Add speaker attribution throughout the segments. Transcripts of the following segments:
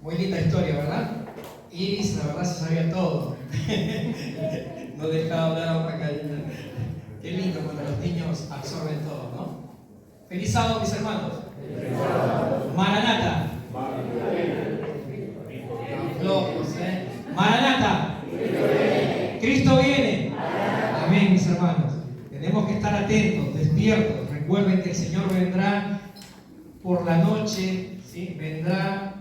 Speaker 1: Muy linda historia, ¿verdad? Iris, la verdad, se sabía todo. No dejaba hablar a una gallina. Qué lindo cuando los niños absorben todo, ¿no? Feliz sábado, mis hermanos. Maranata. Flojos, ¿eh? Maranata. Cristo viene. Amén, mis hermanos. Tenemos que estar atentos, despiertos. Recuerden que el Señor vendrá por la noche, ¿sí? Vendrá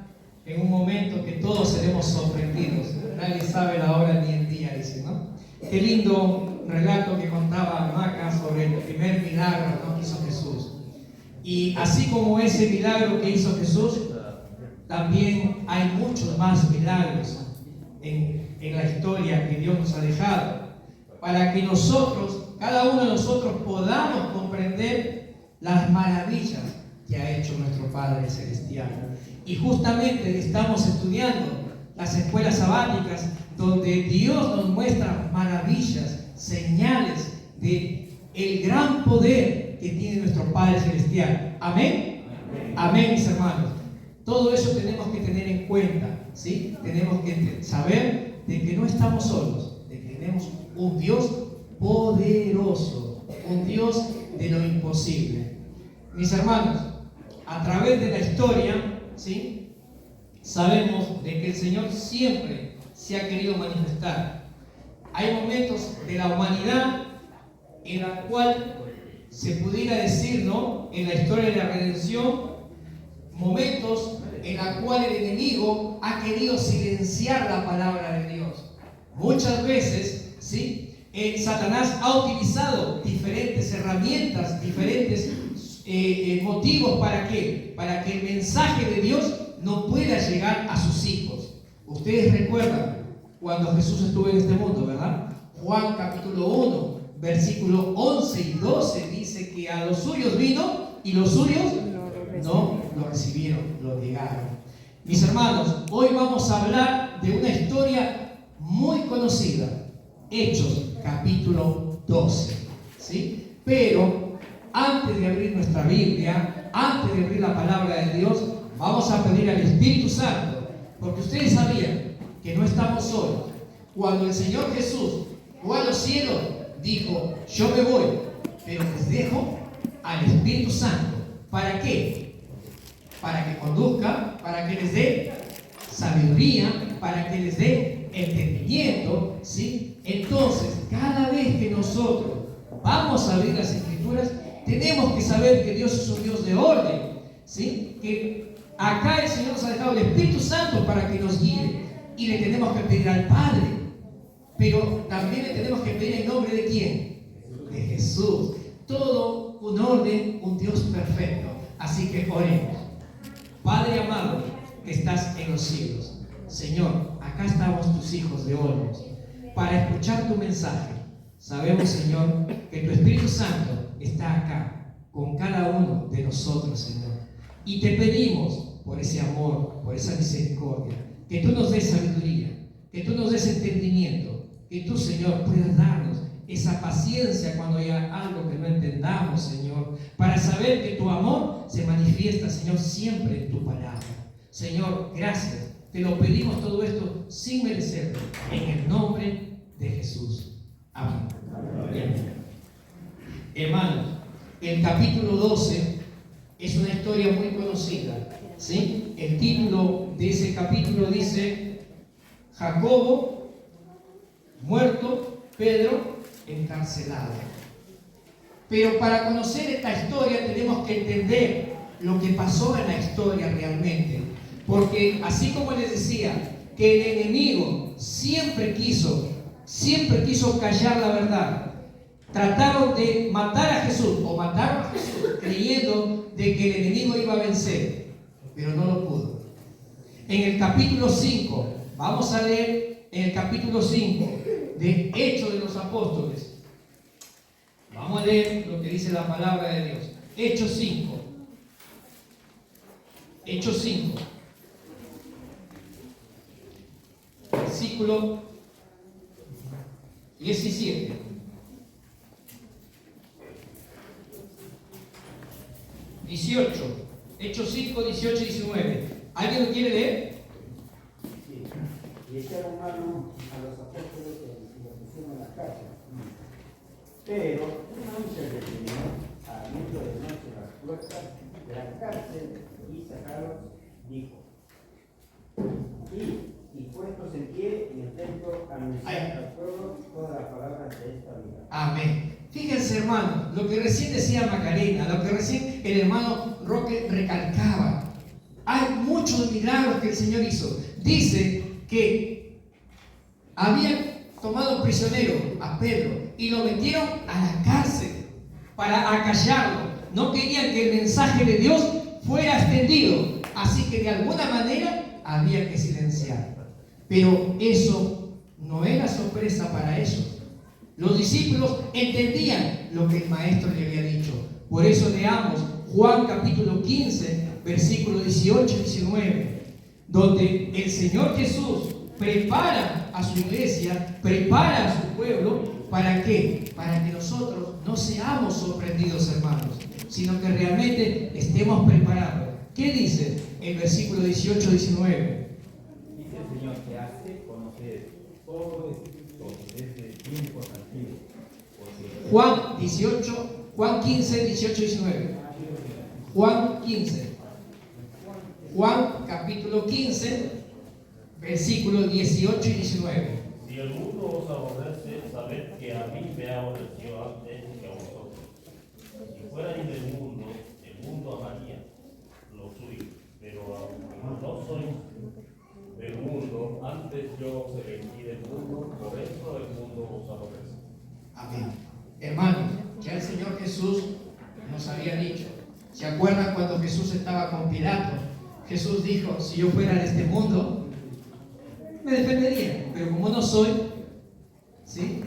Speaker 1: en un momento que todos seremos sorprendidos. Nadie sabe la hora ni el día, dice, ¿no? Qué lindo relato que contaba Maca sobre el primer milagro, ¿no?, que hizo Jesús. Y así como ese milagro que hizo Jesús, también hay muchos más milagros en la historia que Dios nos ha dejado, para que nosotros, cada uno de nosotros, podamos comprender las maravillas que ha hecho nuestro Padre Celestial. Y justamente estamos estudiando las escuelas sabáticas, donde Dios nos muestra maravillas, señales de el gran poder que tiene nuestro Padre Celestial. ¿Amén? Amén, mis hermanos. Todo eso tenemos que tener en cuenta, ¿sí? Tenemos que saber de que no estamos solos, de que tenemos un Dios poderoso, un Dios de lo imposible. Mis hermanos, a través de la historia, ¿sí?, sabemos de que el Señor siempre se ha querido manifestar. Hay momentos de la humanidad en la cual se pudiera decir, ¿no?, en la historia de la redención, momentos en la cual el enemigo ha querido silenciar la palabra de Dios. Muchas veces, ¿sí?, Satanás ha utilizado diferentes herramientas, diferentes motivos. ¿Para qué? Para que el mensaje de Dios no pueda llegar a sus hijos. Ustedes recuerdan cuando Jesús estuvo en este mundo, ¿verdad? Juan capítulo 1, versículo 11 y 12 dice que a los suyos vino y los suyos no lo recibieron, lo negaron. Mis hermanos, hoy vamos a hablar de una historia muy conocida, Hechos capítulo 12, ¿sí? Pero antes de abrir nuestra Biblia, antes de abrir la palabra de Dios, vamos a pedir al Espíritu Santo, porque ustedes sabían que no estamos solos. Cuando el Señor Jesús fue a los cielos, dijo: yo me voy, pero les dejo al Espíritu Santo. ¿Para qué? Para que conduzca, para que les dé sabiduría, para que les dé entendimiento, ¿sí? Entonces, cada vez que nosotros vamos a abrir las Escrituras, tenemos que saber que Dios es un Dios de orden, ¿sí? Que acá el Señor nos ha dejado el Espíritu Santo para que nos guíe, y le tenemos que pedir al Padre, pero también le tenemos que pedir en nombre de ¿quién? De Jesús. Todo un orden, un Dios perfecto. Así que oremos. Padre amado, que estás en los cielos, Señor, acá estamos tus hijos de Olmos para escuchar tu mensaje. Sabemos, Señor, que tu Espíritu Santo está acá con cada uno de nosotros, Señor. Y te pedimos por ese amor, por esa misericordia, que tú nos des sabiduría, que tú nos des entendimiento, que tú, Señor, puedas darnos esa paciencia cuando haya algo que no entendamos, Señor, para saber que tu amor se manifiesta, Señor, siempre en tu palabra. Señor, gracias. Te lo pedimos todo esto sin merecerlo, en el nombre de Jesús. Amén. Bien. Hermanos, el capítulo 12 es una historia muy conocida, ¿sí? El título de ese capítulo dice: Jacobo muerto, Pedro encarcelado. Pero para conocer esta historia tenemos que entender lo que pasó en la historia realmente. Porque así como les decía que el enemigo siempre quiso callar la verdad, trataron de matar a Jesús, o mataron a Jesús creyendo de que el enemigo iba a vencer, pero no lo pudo. En el capítulo 5, vamos a leer en el capítulo 5 de Hechos de los Apóstoles. Vamos a leer lo que dice la palabra de Dios. Hechos 5. Hechos 5. Versículo 17. Hechos 5, 18 y 19. ¿Alguien lo quiere leer?
Speaker 2: echaron mano a los apóstoles y los pusieron en la cárcel. Pero un ángel del Señor abriendo de noche las puertas de la cárcel y sacaron, dijo: y puestos en pie y intento anunciar al pueblo todas las palabras de esta vida.
Speaker 1: Amén. Fíjense, hermano, lo que recién decía Macarena, lo que recién el hermano Roque recalcaba. Hay muchos milagros que el Señor hizo. Dice que habían tomado prisionero a Pedro y lo metieron a la cárcel para acallarlo. No querían que el mensaje de Dios fuera extendido, así que de alguna manera había que silenciarlo. Pero eso no era sorpresa para ellos. Los discípulos entendían lo que el maestro le había dicho. Por eso leamos Juan capítulo 15, versículos 18 y 19, donde el Señor Jesús prepara a su iglesia, prepara a su pueblo. ¿Para qué? Para que nosotros no seamos sorprendidos, hermanos, sino que realmente estemos preparados. ¿Qué dice el versículo 18 y 19?
Speaker 3: Dice el Señor que hace conocer todo esto desde tiempos antiguos.
Speaker 1: Juan 15, 18 y 19. Juan 15. Juan capítulo 15, versículos 18 y 19.
Speaker 4: Si el mundo os aborrece, sabed que a mí me aborreció antes que a vosotros. Si fuerais del mundo, el mundo amaría lo suyo. Pero aunque no sois del mundo, antes yo os elegí del mundo, por eso el mundo os aborrece.
Speaker 1: Amén. Hermanos, ya el Señor Jesús nos había dicho. ¿Se acuerdan cuando Jesús estaba con Pilato? Jesús dijo: si yo fuera de este mundo, me defendería, pero como no soy, ¿sí?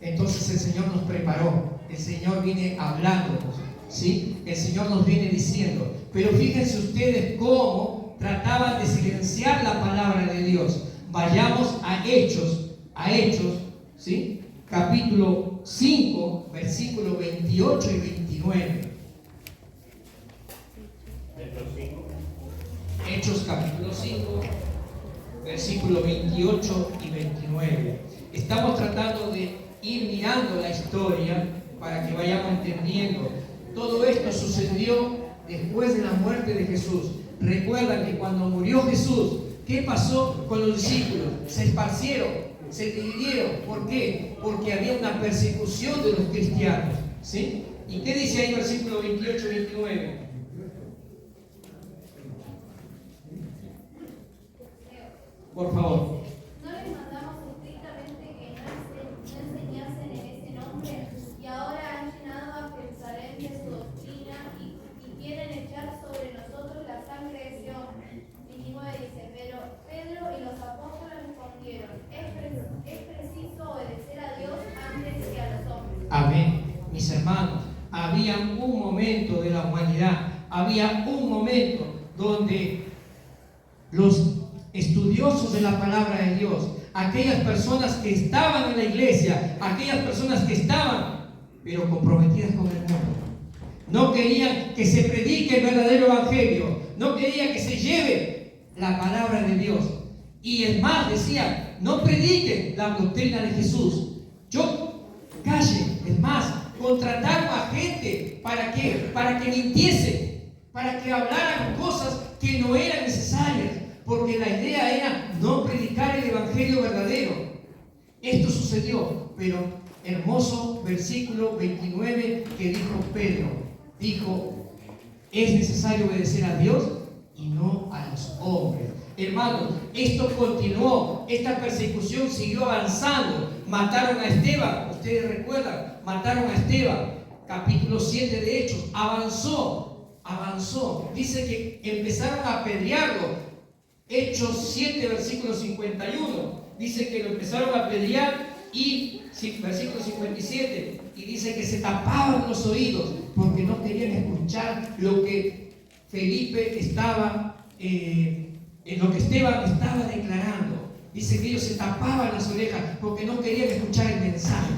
Speaker 1: Entonces el Señor nos preparó, el Señor viene hablándonos, ¿sí? El Señor nos viene diciendo. Pero fíjense ustedes cómo trataban de silenciar la palabra de Dios. Vayamos a Hechos, ¿sí? Capítulo 5, versículos 28 y 29. Hechos capítulo 5, versículos 28 y 29. Estamos tratando de ir mirando la historia para que vayamos entendiendo. Todo esto sucedió después de la muerte de Jesús. Recuerdan que cuando murió Jesús, ¿qué pasó con los discípulos? Se esparcieron, se dividieron. ¿Por qué? Porque había una persecución de los cristianos, ¿sí? ¿Y qué dice ahí versículo 28 y 29? Por favor.
Speaker 5: ¿No les mandamos estrictamente que no enseñasen en ese nombre? Y ahora han llenado a Jerusalén de su doctrina y quieren echar sobre nosotros la sangre de ese hombre. 29 dice: pero Pedro y los apóstoles respondieron: es preciso obedecer a Dios antes que a los hombres.
Speaker 1: Amén. Mis hermanos, había un momento de la humanidad, había un momento donde los estudiosos de la palabra de Dios, aquellas personas que estaban en la iglesia, aquellas personas que estaban, pero comprometidas con el mundo, no querían que se predique el verdadero evangelio, no querían que se lleve la palabra de Dios. Y es más, decían: no prediquen la doctrina de Jesús. Callen. Es más, contrataron a gente para que mintiesen, para que hablaran cosas que no eran necesarias, porque la idea era no predicar el evangelio verdadero. Esto sucedió, pero hermoso versículo 29 que dijo Pedro. Dijo: es necesario obedecer a Dios y no a los hombres. Hermanos, esto continuó, esta persecución siguió avanzando. Mataron a Esteban, ustedes recuerdan, mataron a Esteban. Capítulo 7 de Hechos, avanzó. Dice que empezaron a apedrearlo. Hechos 7, versículo 51, dice que lo empezaron a apedrear, y versículo 57, y dice que se tapaban los oídos porque no querían escuchar lo que Felipe estaba, lo que Esteban estaba declarando. Dice que ellos se tapaban las orejas porque no querían escuchar el mensaje.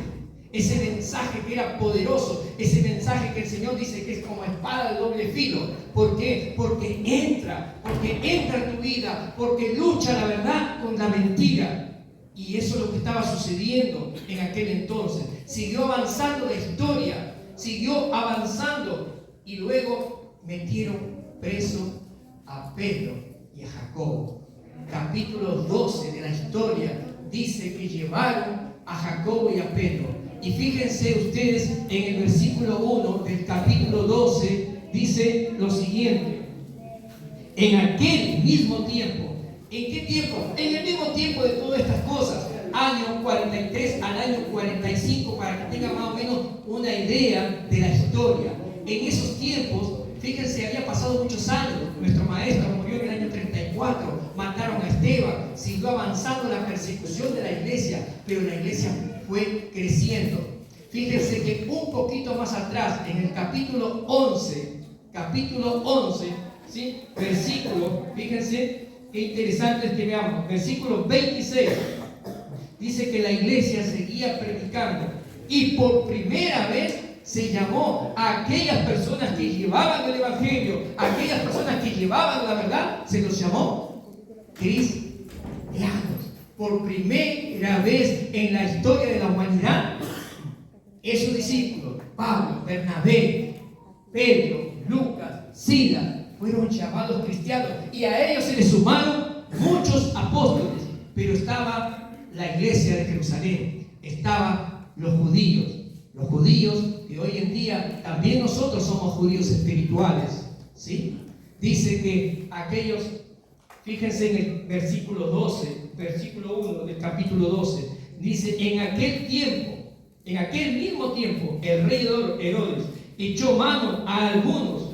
Speaker 1: ese mensaje que era poderoso, ese mensaje que el Señor dice que es como espada de doble filo. ¿Por qué? Porque entra en tu vida, porque lucha la verdad con la mentira. Y eso es lo que estaba sucediendo en aquel entonces. Siguió avanzando la historia, siguió avanzando, y luego metieron preso a Pedro y a Jacobo. Capítulo 12 de la historia dice que llevaron a Jacobo y a Pedro. Y fíjense ustedes en el versículo 1 del capítulo 12, dice lo siguiente: en aquel mismo tiempo. ¿En qué tiempo? En el mismo tiempo de todas estas cosas, año 43 al año 45, para que tengan más o menos una idea de la historia. En esos tiempos, fíjense, había pasado muchos años. Nuestro maestro murió en el año 34, mataron a Esteban, siguió avanzando la persecución de la iglesia, pero la iglesia fue creciendo. Fíjense que un poquito más atrás, en el capítulo 11, ¿sí? Versículo, fíjense qué interesante es que veamos, versículo 26, dice que la iglesia seguía predicando, y por primera vez se llamó a aquellas personas que llevaban el evangelio, a aquellas personas que llevaban la verdad, se los llamó cristianos. Por primera vez en la historia de la humanidad, esos discípulos, Pablo, Bernabé, Pedro, Lucas, Silas, fueron llamados cristianos, y a ellos se les sumaron muchos apóstoles. Pero estaba la iglesia de Jerusalén, estaban los judíos que hoy en día también nosotros somos judíos espirituales, ¿sí? Dice que aquellos, fíjense en el versículo 12, versículo 1 del capítulo 12, dice: en aquel mismo tiempo, el rey Herodes echó mano a algunos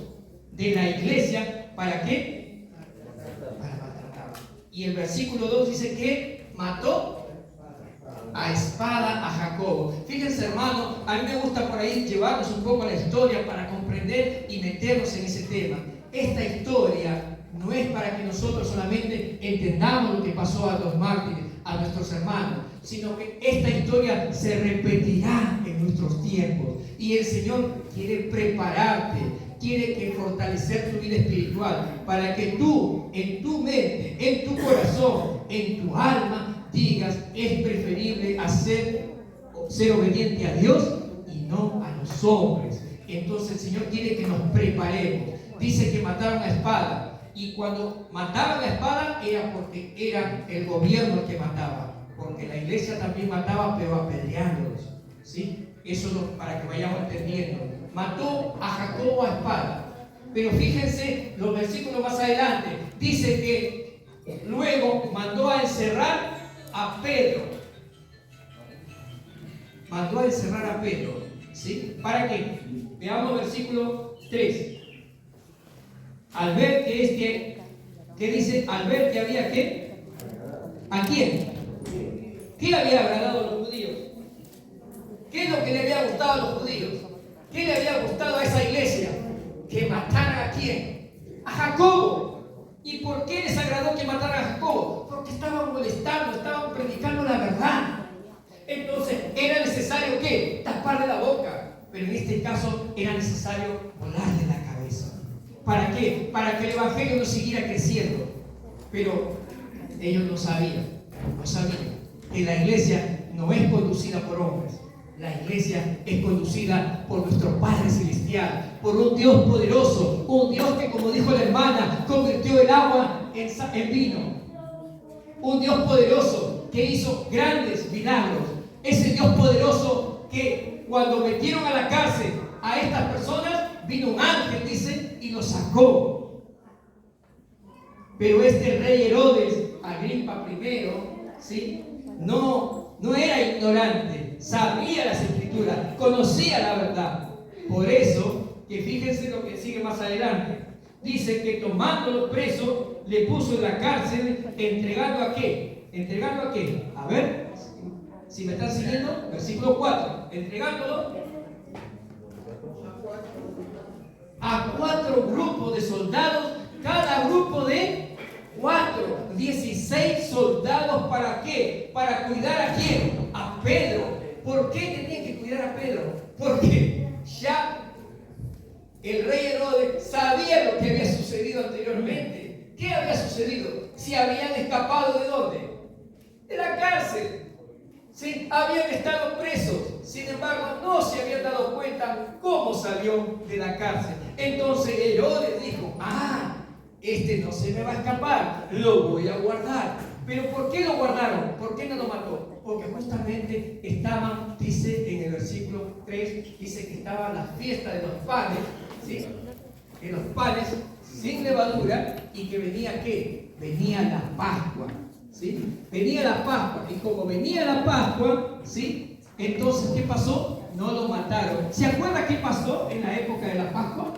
Speaker 1: de la iglesia. ¿Para qué? Para maltratarlos. Y el versículo 2 dice que mató a espada a Jacobo. Fíjense, hermano, a mí me gusta por ahí llevarnos un poco a la historia para comprender y meternos en ese tema. Esta historia no es para que nosotros solamente entendamos lo que pasó a los mártires, a nuestros hermanos, sino que esta historia se repetirá en nuestros tiempos. Y el Señor quiere prepararte, quiere que fortalecer tu vida espiritual, para que tú, en tu mente, en tu corazón, en tu alma, digas: es preferible ser obediente a Dios y no a los hombres. Entonces el Señor quiere que nos preparemos. Dice que mataron a espada, y cuando mataban a espada era porque era el gobierno el que mataba, porque la iglesia también mataba, pero apedreándolos, ¿sí? Eso para que vayamos entendiendo. Mató a Jacobo a espada. Pero fíjense los versículos más adelante, dice que luego mandó a encerrar a Pedro. Mandó a encerrar a Pedro, ¿sí? ¿Para qué? Veamos versículo 3. Al ver que ¿qué dice? Al ver que había ¿qué? ¿A quién? ¿Qué le había agradado a los judíos? ¿Qué es lo que le había gustado a los judíos? ¿Qué le había gustado a esa iglesia? Que mataran ¿a quién? A Jacobo. ¿Y por qué les agradó que mataran a Jacobo? Porque estaban molestando, estaban predicando la verdad. Entonces, ¿era necesario qué? Taparle la boca. Pero en este caso era necesario volarle la cabeza. ¿Para qué? Para que el evangelio no siguiera creciendo. Pero ellos no sabían que la iglesia no es conducida por hombres. La iglesia es conducida por nuestro Padre Celestial, por un Dios poderoso, un Dios que, como dijo la hermana, convirtió el agua en vino. Un Dios poderoso que hizo grandes milagros. Ese Dios poderoso que cuando metieron a la cárcel a estas personas, vino un ángel, dice, y los sacó. Pero este rey Herodes, Agripa I, ¿sí? No era ignorante, sabía las escrituras, conocía la verdad. Por eso, que fíjense lo que sigue más adelante. Dice que tomándolo preso, le puso en la cárcel, entregando ¿a qué? ¿Entregando a qué? A ver, si me están siguiendo, versículo 4. Entregándolo a 4 grupos de soldados, cada grupo de 4, 16 soldados. ¿Para qué? Para cuidar ¿a quién? A Pedro. ¿Por qué tenían que cuidar Pedro, porque ya el rey Herodes sabía lo que había sucedido anteriormente. ¿Qué había sucedido? Si habían escapado ¿de dónde? De la cárcel. Sí, habían estado presos. Sin embargo, no se habían dado cuenta cómo salió de la cárcel. Entonces Herodes dijo, este no se me va a escapar, lo voy a guardar. ¿Pero por qué lo guardaron? ¿Por qué no lo mató? Porque justamente estaban, dice en el versículo 3, dice que estaba la fiesta de los panes, ¿sí? De los panes sin levadura, y que venía ¿qué? Venía la Pascua, ¿sí? Venía la Pascua, y como venía la Pascua, ¿sí? Entonces, ¿qué pasó? No lo mataron. ¿Se acuerda qué pasó en la época de la Pascua?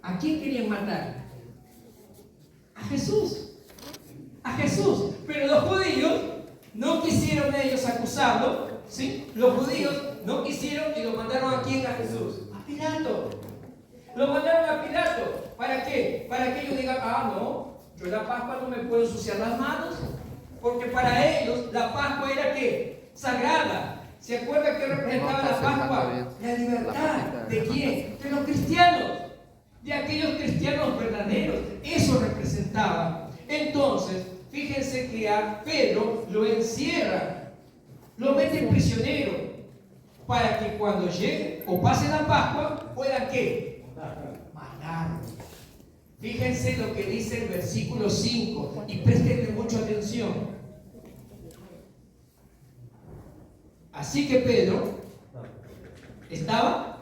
Speaker 1: ¿A quién querían matar? A Jesús. A Jesús. Pero los judíos no quisieron ellos acusarlo, ¿sí? Los judíos no quisieron y lo mandaron ¿a quién? A Jesús. A Pilato. Lo mandaron a Pilato. ¿Para qué? Para que ellos digan, no, yo en la Pascua no me puedo ensuciar las manos. Porque para ellos la Pascua era ¿qué? Sagrada. ¿Se acuerda que representaba la Pascua? La libertad. ¿De quién? De los cristianos. De aquellos cristianos verdaderos. Eso representaba. Entonces, fíjense que a Pedro lo encierran, lo meten prisionero, para que cuando llegue o pase la Pascua, puedan ¿qué? Matarlo. Fíjense lo que dice el versículo 5 y prestenle mucha atención. Así que Pedro estaba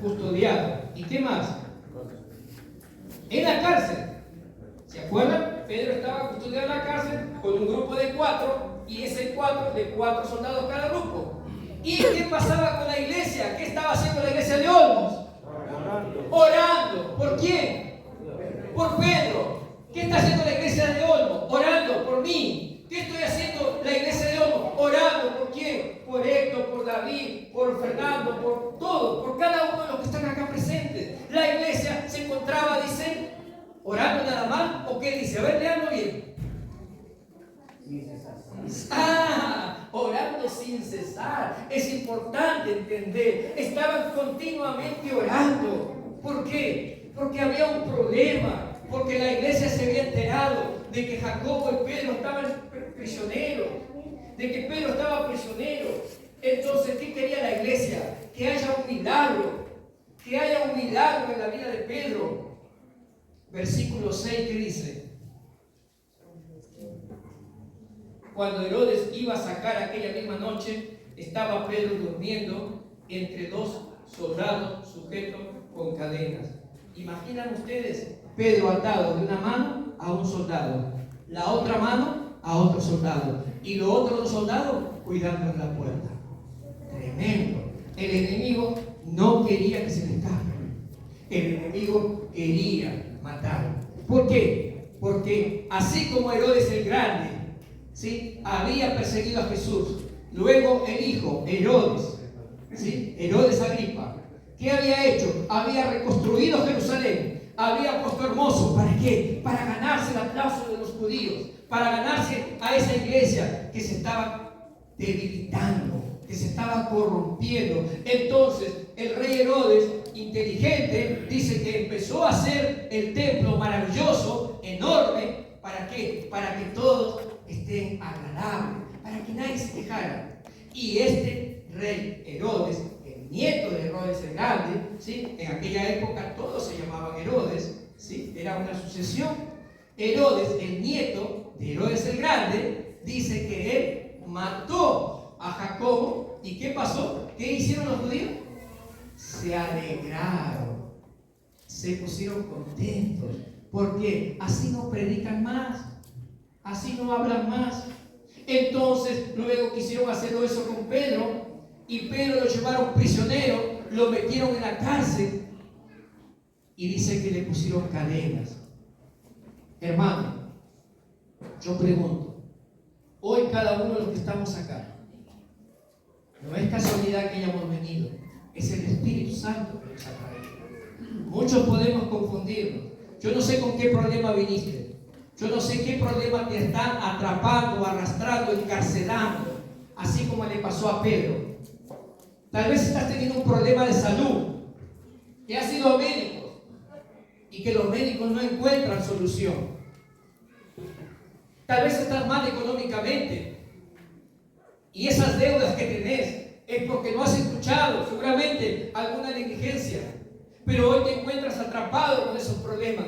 Speaker 1: custodiado. ¿Y qué más? En la cárcel. ¿Se acuerdan? Pedro estaba custodiado en la cárcel con un grupo de 4, y ese 4 de 4 soldados cada grupo. ¿Y qué pasaba con la iglesia? ¿Qué estaba haciendo la iglesia de Olmos? Orando. ¿Por quién? Por Pedro. ¿Qué está haciendo la iglesia de Olmos? Orando por mí. ¿Qué estoy haciendo la iglesia de Olmos? Orando. ¿Por quién? Por Héctor, por David, por Fernando, por todos, por cada uno de los que están acá presentes. La iglesia se encontraba, dice, orando nada más. ¿O qué dice? A ver, leanlo bien. Orando sin cesar. Es importante entender. Estaban continuamente orando. ¿Por qué? Porque había un problema. Porque la iglesia se había enterado de que Jacobo y Pedro estaban prisioneros. De que Pedro estaba prisionero. Entonces, ¿qué quería la iglesia? Que haya un milagro. Que haya un milagro en la vida de Pedro. Versículo 6, ¿qué dice? Cuando Herodes iba a sacar aquella misma noche, estaba Pedro durmiendo entre 2 soldados sujetos con cadenas. ¿Imaginan ustedes? Pedro atado de una mano a un soldado, la otra mano a otro soldado, y los otros 2 soldados cuidando la puerta. Tremendo. El enemigo no quería que se le escape. El enemigo quería matarlo. ¿Por qué? Porque así como Herodes el Grande, ¿sí?, había perseguido a Jesús, luego el hijo Herodes, ¿sí?, Herodes Agripa, ¿qué había hecho? Había reconstruido Jerusalén, había puesto hermoso. ¿Para qué? Para ganarse el aplauso de los judíos, para ganarse a esa iglesia que se estaba debilitando, que se estaba corrompiendo. Entonces el rey Herodes, inteligente, dice que empezó a hacer el templo maravilloso, enorme. ¿Para qué? Para que todos estén agradables, para que nadie se quejara. Y este rey Herodes, el nieto de Herodes el Grande, ¿sí?, en aquella época todos se llamaban Herodes, ¿sí?, era una sucesión. Herodes, el nieto de Herodes el Grande, dice que él mató a Jacobo. ¿Y qué pasó? ¿Qué hicieron los judíos? Se alegraron, se pusieron contentos, porque así no predican más, así no hablan más. Entonces luego quisieron hacerlo eso con Pedro, y Pedro lo llevaron prisionero, lo metieron en la cárcel, y dice que le pusieron cadenas. Hermano, yo pregunto, hoy cada uno de los que estamos acá, no es casualidad que hayamos venido, es el Espíritu Santo que nos ha traído. Muchos podemos confundirnos. Yo no sé con qué problema viniste. Yo no sé qué problema te están atrapando, arrastrando, encarcelando, así como le pasó a Pedro. Tal vez estás teniendo un problema de salud, que has ido a médicos y que los médicos no encuentran solución. Tal vez estás mal económicamente y esas deudas que tenés es porque no has escuchado, seguramente alguna negligencia, pero hoy te encuentras atrapado con esos problemas,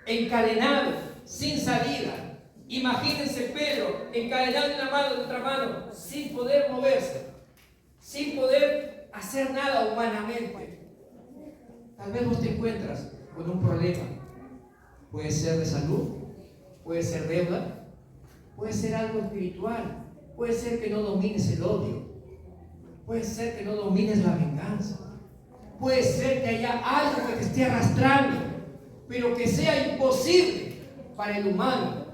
Speaker 1: encadenado, sin salida. Imagínense Pedro encadenado en una mano, en otra mano, sin poder moverse, sin poder hacer nada humanamente. Tal vez vos te encuentras con un problema. Puede ser de salud, puede ser deuda, puede ser algo espiritual, puede ser que no domines el odio, puede ser que no domines la venganza, puede ser que haya algo que te esté arrastrando, pero que sea imposible para el humano.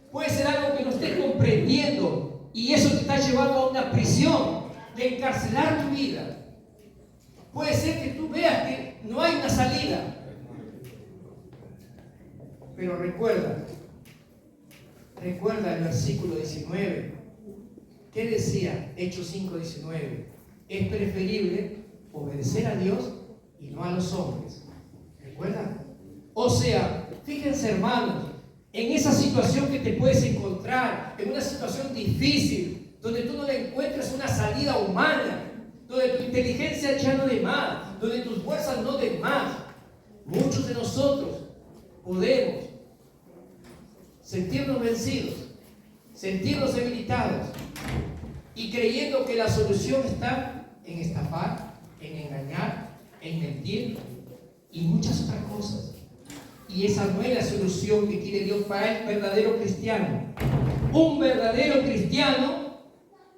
Speaker 1: Puede ser algo que no estés comprendiendo y eso te está llevando a una prisión, de encarcelar tu vida. Puede ser que tú veas que no hay una salida. Pero recuerda el versículo 19. ¿Qué decía? Hechos 5:19. Es preferible obedecer a Dios y no a los hombres. ¿Recuerdan? O sea, fíjense hermanos, en esa situación que te puedes encontrar, en una situación difícil, donde tú no le encuentres una salida humana, donde tu inteligencia ya no dé más, donde tus fuerzas no den más, muchos de nosotros podemos sentirnos vencidos, sentirnos debilitados y creyendo que la solución está en estafar, en engañar, en mentir y muchas otras cosas. Y esa no es la solución que quiere Dios para el verdadero cristiano. Un verdadero cristiano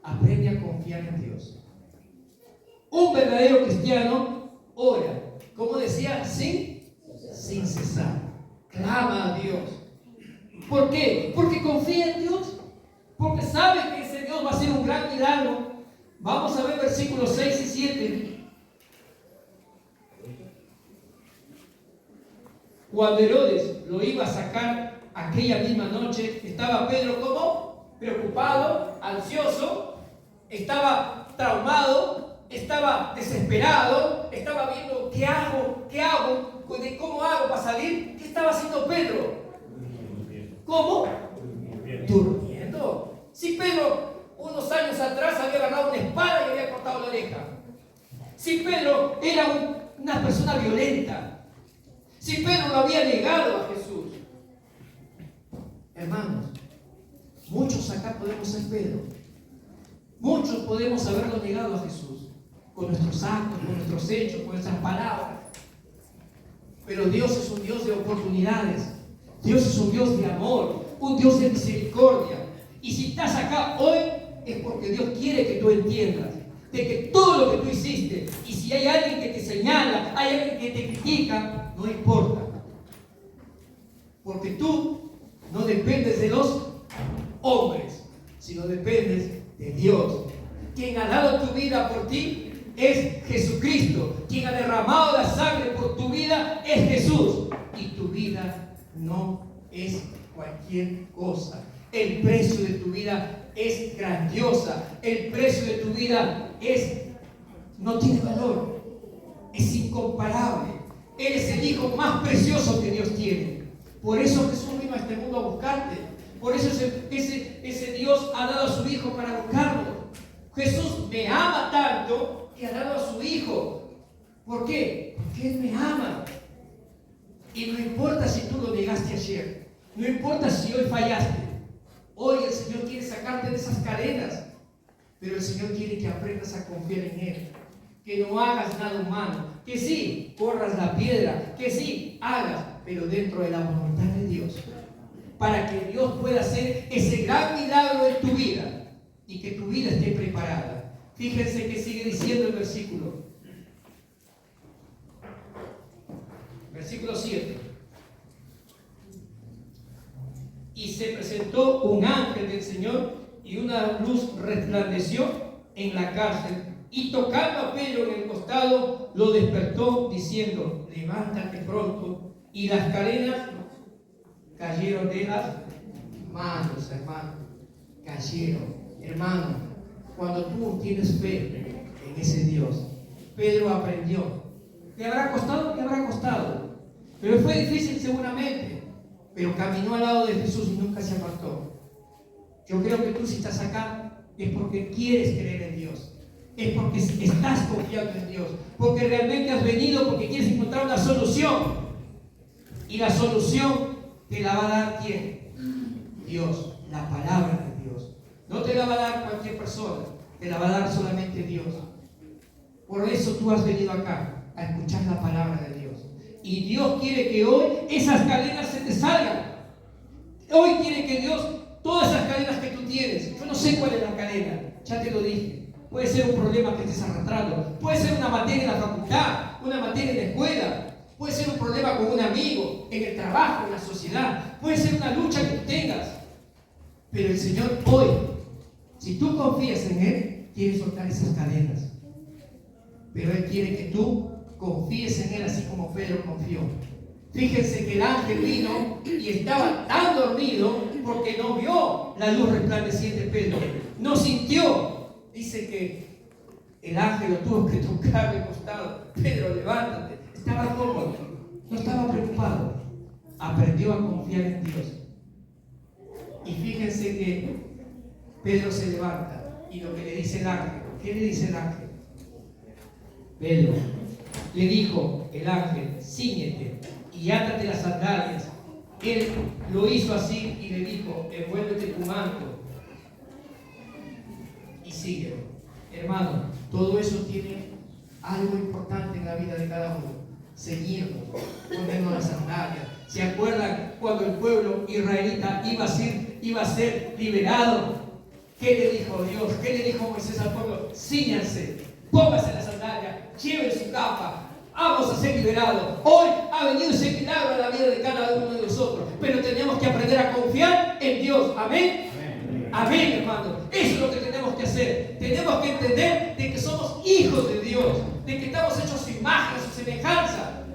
Speaker 1: aprende a confiar en Dios. Un verdadero cristiano ora, como decía, sin cesar. Clama a Dios. ¿Por qué? Porque confía en Dios. Porque sabe que ese Dios va a hacer un gran milagro. Vamos a ver versículos 6 y 7. Cuando Herodes lo iba a sacar aquella misma noche, estaba Pedro como preocupado, ansioso, estaba traumado, estaba desesperado, estaba viendo qué hago, cómo hago para salir. ¿Qué estaba haciendo Pedro? ¿Cómo? Durmiendo. Si Pedro unos años atrás había agarrado una espada y había cortado la oreja. Si Pedro era una persona violenta. Si Pedro lo había negado a Jesús. Hermanos, muchos acá podemos ser Pedro. Muchos podemos haberlo negado a Jesús. Con nuestros actos, con nuestros hechos, con nuestras palabras. Pero Dios es un Dios de oportunidades. Dios es un Dios de amor. Un Dios de misericordia. Y si estás acá hoy es porque Dios quiere que tú entiendas de que todo lo que tú hiciste, y si hay alguien que te señala, hay alguien que te critica, no importa. Porque tú no dependes de los hombres, sino dependes de Dios. Quien ha dado tu vida por ti es Jesucristo. Quien ha derramado la sangre por tu vida es Jesús. Y tu vida no es cualquier cosa. El precio de tu vida es grandiosa. El precio de tu vida no tiene valor. Es incomparable. Eres el hijo más precioso que Dios tiene. Por eso Jesús vino a este mundo a buscarte. Por eso ese Dios ha dado a su hijo para buscarlo. Jesús me ama tanto que ha dado a su hijo. ¿Por qué? Porque Él me ama. Y no importa si tú lo negaste ayer. No importa si hoy fallaste. Hoy el Señor quiere sacarte de esas cadenas. Pero el Señor quiere que aprendas a confiar en Él. Que no hagas nada humano. Que sí, corras la piedra. Que sí, hagas, pero dentro de la voluntad de Dios. Para que Dios pueda hacer ese gran milagro en tu vida. Y que tu vida esté preparada. Fíjense que sigue diciendo el versículo. Versículo 7. Y se presentó un ángel del Señor y una luz resplandeció en la cárcel. Y tocando a Pedro en el costado, lo despertó diciendo: levántate pronto. Y las cadenas cayeron de las manos, hermano. Cayeron. Hermano, cuando tú tienes fe ese Dios. Pedro aprendió. ¿Le habrá costado? ¿Le habrá costado? Pero fue difícil seguramente. Pero caminó al lado de Jesús y nunca se apartó. Yo creo que tú, si estás acá, es porque quieres creer en Dios. Es porque estás confiando en Dios. Porque realmente has venido porque quieres encontrar una solución. Y la solución te la va a dar ¿quién? Dios, la palabra de Dios. No te la va a dar cualquier persona, te la va a dar solamente Dios. Por eso tú has venido acá a escuchar la palabra de Dios. Y Dios quiere que hoy esas cadenas se te salgan. Hoy quiere que Dios, todas esas cadenas que tú tienes, yo no sé cuál es la cadena, ya te lo dije. Puede ser un problema que estés arrastrando, puede ser una materia en la facultad, una materia en la escuela, puede ser un problema con un amigo, en el trabajo, en la sociedad, puede ser una lucha que tú tengas. Pero el Señor hoy, si tú confías en Él, quiere soltar esas cadenas. Pero Él quiere que tú confíes en Él así como Pedro confió. Fíjense que el ángel vino y estaba tan dormido porque no vio la luz resplandeciente de Pedro. No sintió. Dice que el ángel lo tuvo que tocar de costado. Pedro, levántate. Estaba cómodo. No estaba preocupado. Aprendió a confiar en Dios. Y fíjense que Pedro se levanta y lo que le dice el ángel. ¿Qué le dice el ángel? Pedro, le dijo el ángel, cíñete y átate las sandalias. Él lo hizo así y le dijo, envuélvete tu manto y síguelo. Hermano, todo eso tiene algo importante en la vida de cada uno. Seguirnos, ponernos las sandalias. ¿Se acuerdan cuando el pueblo israelita iba a ser liberado? ¿Qué le dijo Dios? ¿Qué le dijo Moisés al pueblo? Cíñanse, pónganse las sandalias, lleven su capa, vamos a ser liberados. Hoy ha venido ese milagro a la vida de cada uno de nosotros, pero tenemos que aprender a confiar en Dios. Amén. Amén, hermano. Eso es lo que tenemos que hacer. Tenemos que entender de que somos hijos de Dios, de que estamos hechos a su imagen, a su semejanza.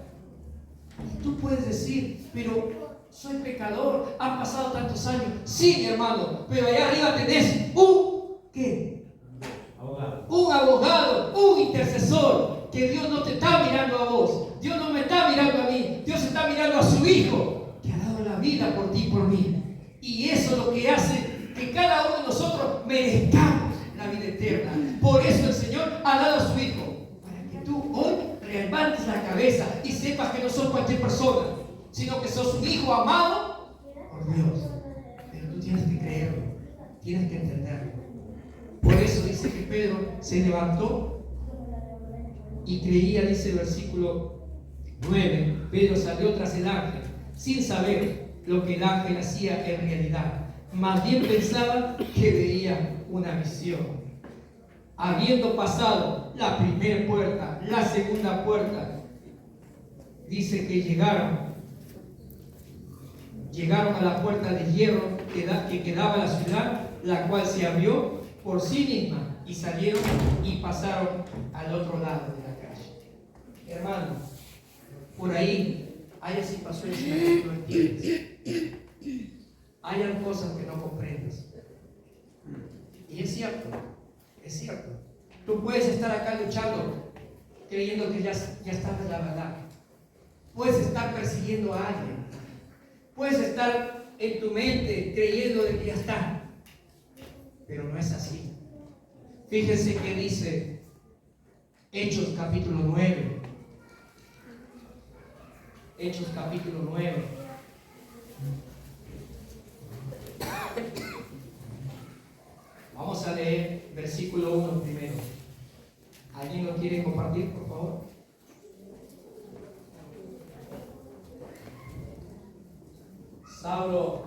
Speaker 1: Y tú puedes decir, pero soy pecador, han pasado tantos años. Sí, mi hermano, pero allá arriba tenés ¿qué? Un abogado, un intercesor, que Dios no te está mirando a vos, Dios no me está mirando a mí, Dios está mirando a su Hijo, que ha dado la vida por ti y por mí. Y eso es lo que hace que cada uno de nosotros merezcamos la vida eterna. Por eso el Señor ha dado a su Hijo, para que tú hoy levantes la cabeza y sepas que no sos cualquier persona, sino que sos un hijo amado por Dios. Pero tú tienes que creerlo, tienes que entenderlo. Por eso dice que Pedro se levantó y creía, dice el versículo 9, Pedro salió tras el ángel, sin saber lo que el ángel hacía en realidad. Más bien pensaba que veía una visión. Habiendo pasado la primera puerta, la segunda puerta, dice que llegaron a la puerta de hierro que quedaba en la ciudad, la cual se abrió por sí misma, y salieron y pasaron al otro lado de la calle. Hermano, por ahí hay situaciones que no entiendes. Hayan cosas que no comprendes. Y es cierto, es cierto. Tú puedes estar acá luchando, creyendo que ya estás en la verdad. Puedes estar persiguiendo a alguien. Puedes estar en tu mente creyendo de que ya está. Pero no es así. Fíjense que dice Hechos capítulo 9. Hechos capítulo 9. Vamos a leer versículo 1 primero. ¿Alguien lo quiere compartir, por favor? Saulo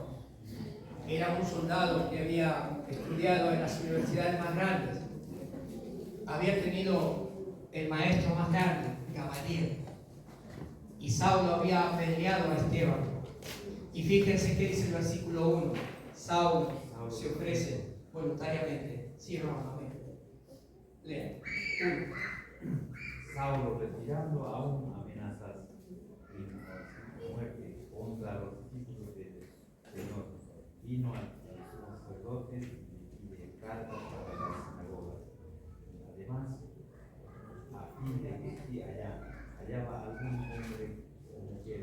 Speaker 1: era un soldado que había estudiado en las universidades más grandes. Había tenido el maestro más grande, Gamaliel. Y Saulo había apedreado a Esteban. Y fíjense qué dice el versículo 1. Saulo se ofrece voluntariamente. Sí, hermano, amén. Lea.
Speaker 3: Saulo, retirando aún amenazas de muerte contra los títulos del Señor, vino a los sacerdotes y de cartas para las sinagogas. Además, algún hombre o mujer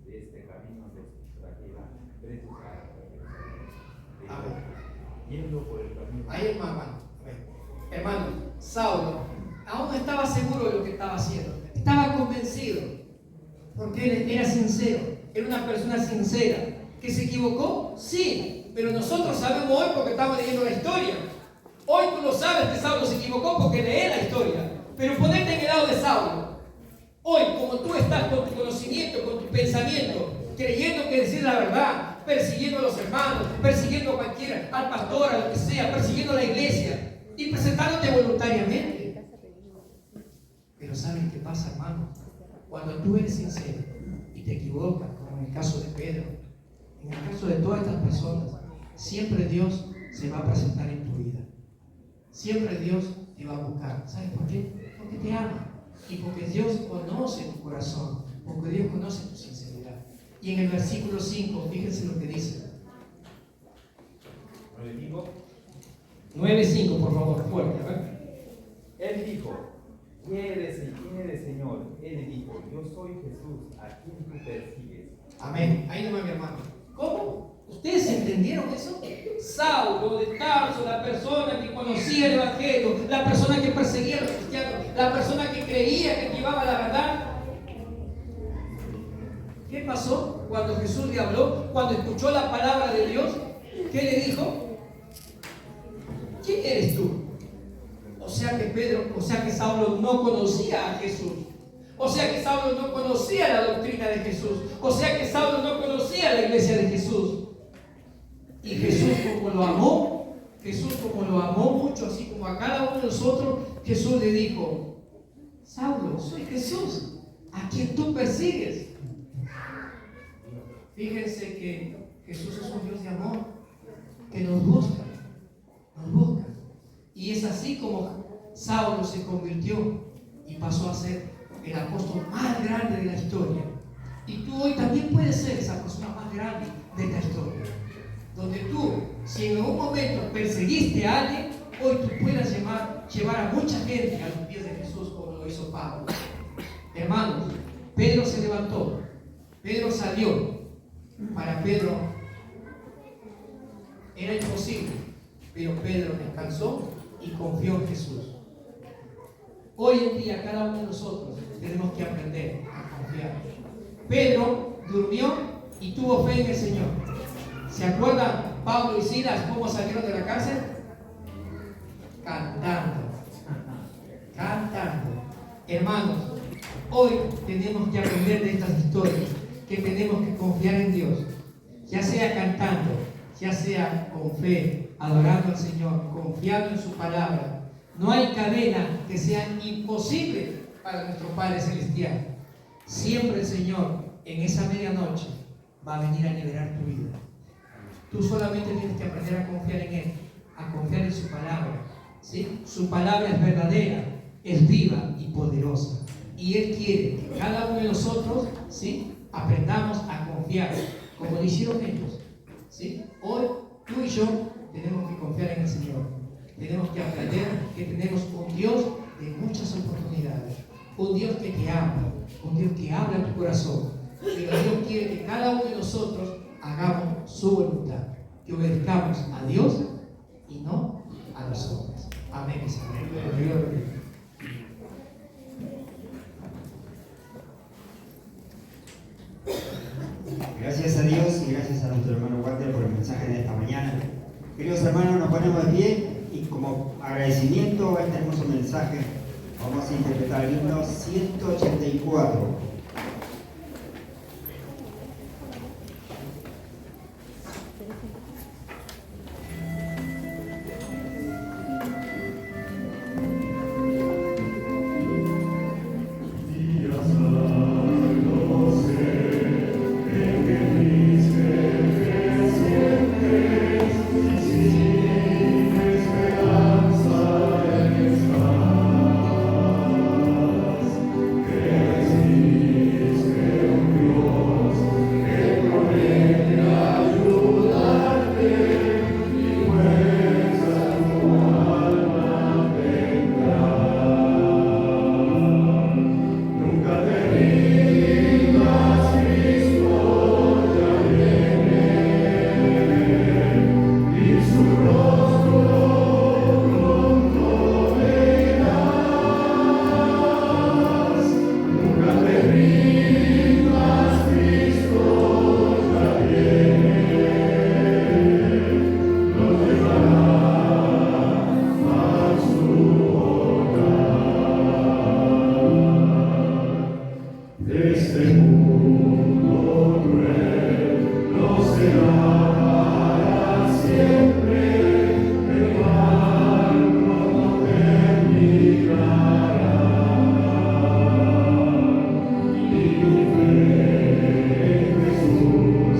Speaker 3: de este camino los trajera presos a
Speaker 1: Amén.
Speaker 3: yendo por el camino.
Speaker 1: Ahí, hermano, Saulo aún estaba seguro de lo que estaba haciendo, estaba convencido, porque él era sincero, era una persona sincera. ¿Que se equivocó? Sí, pero nosotros sabemos hoy porque estamos leyendo la historia. Hoy tú lo sabes que Saulo se equivocó porque lees la historia, pero ponete en el lado de Saulo. Hoy, como tú estás con tu conocimiento, con tu pensamiento, creyendo que decir la verdad, persiguiendo a los hermanos, persiguiendo a cualquiera, al pastor, a lo que sea, persiguiendo a la iglesia y presentándote voluntariamente. Pero ¿saben qué pasa, hermano? Cuando tú eres sincero y te equivocas, como en el caso de Pedro, en el caso de todas estas personas, siempre Dios se va a presentar en tu vida. Siempre Dios te va a buscar. ¿Sabes por qué? Porque te ama. Y porque Dios conoce tu corazón. Porque Dios conoce tu sinceridad. Y en el versículo 5, fíjense lo que dice. 9:5, por favor, fuerte.
Speaker 3: Él dijo, ¿quién eres, Señor? Él dijo, yo soy Jesús, a quien tú persigues.
Speaker 1: Amén. Ahí nomás, mi hermano. ¿Cómo? ¿Ustedes entendieron eso? Saulo de Tarso, la persona que conocía el Evangelio, la persona que perseguía a los cristianos, la persona que creía que llevaba la verdad. ¿Qué pasó cuando Jesús le habló? Cuando escuchó la palabra de Dios, ¿qué le dijo? ¿Quién eres tú? O sea que Saulo no conocía a Jesús. O sea que Saulo no conocía la doctrina de Jesús. O sea que Saulo no conocía la iglesia de Jesús. Y Jesús como lo amó mucho, así como a cada uno de nosotros, Jesús le dijo, Saulo, soy Jesús, a quien tú persigues. Fíjense que Jesús es un Dios de amor, que nos busca. Y es así como Saulo se convirtió y pasó a ser el apóstol más grande de la historia. Y tú hoy también puedes ser esa persona más grande de esta historia. Donde tú, si en algún momento perseguiste a alguien, hoy tú puedas llevar a mucha gente a los pies de Jesús como lo hizo Pablo. Hermanos, Pedro se levantó, Pedro salió. Para Pedro era imposible, pero Pedro descansó y confió en Jesús. Hoy en día cada uno de nosotros tenemos que aprender a confiar. Pedro durmió y tuvo fe en el Señor. ¿Se acuerdan Pablo y Silas cómo salieron de la cárcel? Cantando. Hermanos, hoy tenemos que aprender de estas historias, que tenemos que confiar en Dios, ya sea cantando, ya sea con fe, adorando al Señor, confiando en su palabra. No hay cadena que sea imposible para nuestro Padre Celestial. Siempre el Señor en esa medianoche va a venir a liberar tu vida. Tú solamente tienes que aprender a confiar en Él, a confiar en su palabra. ¿Sí? Su palabra es verdadera, es viva y poderosa. Y Él quiere que cada uno de nosotros, ¿sí?, aprendamos a confiar, como lo hicieron ellos. ¿Sí? Hoy tú y yo tenemos que confiar en el Señor. Tenemos que aprender que tenemos un Dios de muchas oportunidades. Un Dios que te ama, un Dios que habla en tu corazón. Pero Dios quiere que cada uno de nosotros hagamos su voluntad, que obedezcamos a Dios y no a los hombres. Amén.
Speaker 6: Gracias a Dios y gracias a nuestro hermano Walter por el mensaje de esta mañana. Queridos hermanos, nos ponemos de pie y como agradecimiento a este hermoso mensaje vamos a interpretar el himno 184.
Speaker 7: Sí. Este mundo cruel no será para siempre, el mal no terminará. Mi fe en Jesús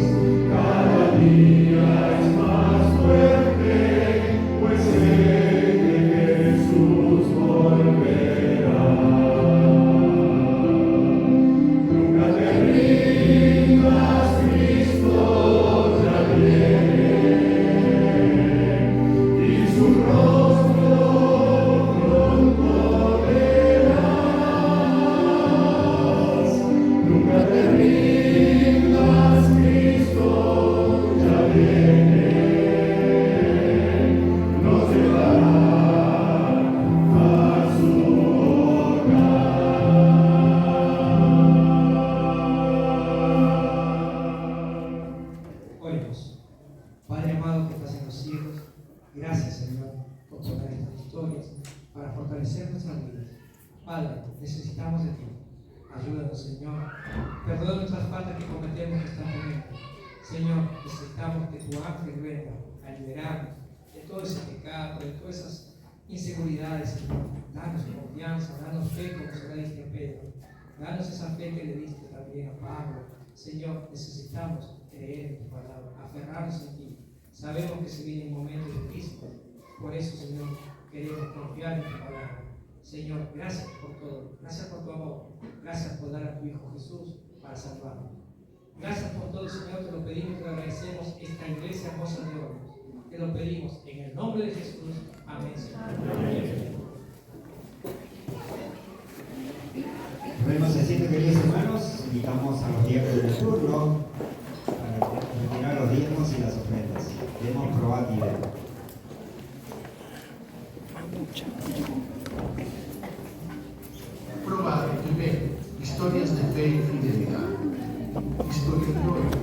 Speaker 7: cada día es más fuerte, pues sé que Jesús volverá. Nunca te rindas, Cristo ya viene, y su rostro pronto verás. Nunca te rindas, Cristo ya viene, nos llevará a su
Speaker 1: Oremos. Padre amado que estás en los cielos, gracias Señor por tocar estas historias para fortalecer nuestras vidas. Padre, necesitamos de ti. Ayúdanos Señor. Perdona nuestras faltas que cometemos constantemente. Señor, necesitamos que tu ángel venga a liberarnos de todo ese pecado, de todas esas inseguridades, Señor. Danos confianza, danos fe como se la diste a Pedro. Danos esa fe que le diste también a Pablo. Señor, necesitamos creer en tu palabra, aferrarnos en ti. Sabemos que se vienen momentos difíciles. Por eso, Señor, queremos confiar en tu palabra. Señor, gracias por todo. Gracias por tu amor. Gracias por dar a tu Hijo Jesús para salvarnos. Gracias por todo, Señor. Te lo pedimos, te lo agradecemos. Esta iglesia hermosa de hoy. Te lo pedimos en el nombre de Jesús. Amén, Señor. Amén.
Speaker 6: Bueno, se sienten, queridos hermanos, invitamos a los diáconos del turno para retirar los diezmos y las ofrendas. Demos probatividad.
Speaker 8: Probad y ved historias de fe y fidelidad. Historia de hoy.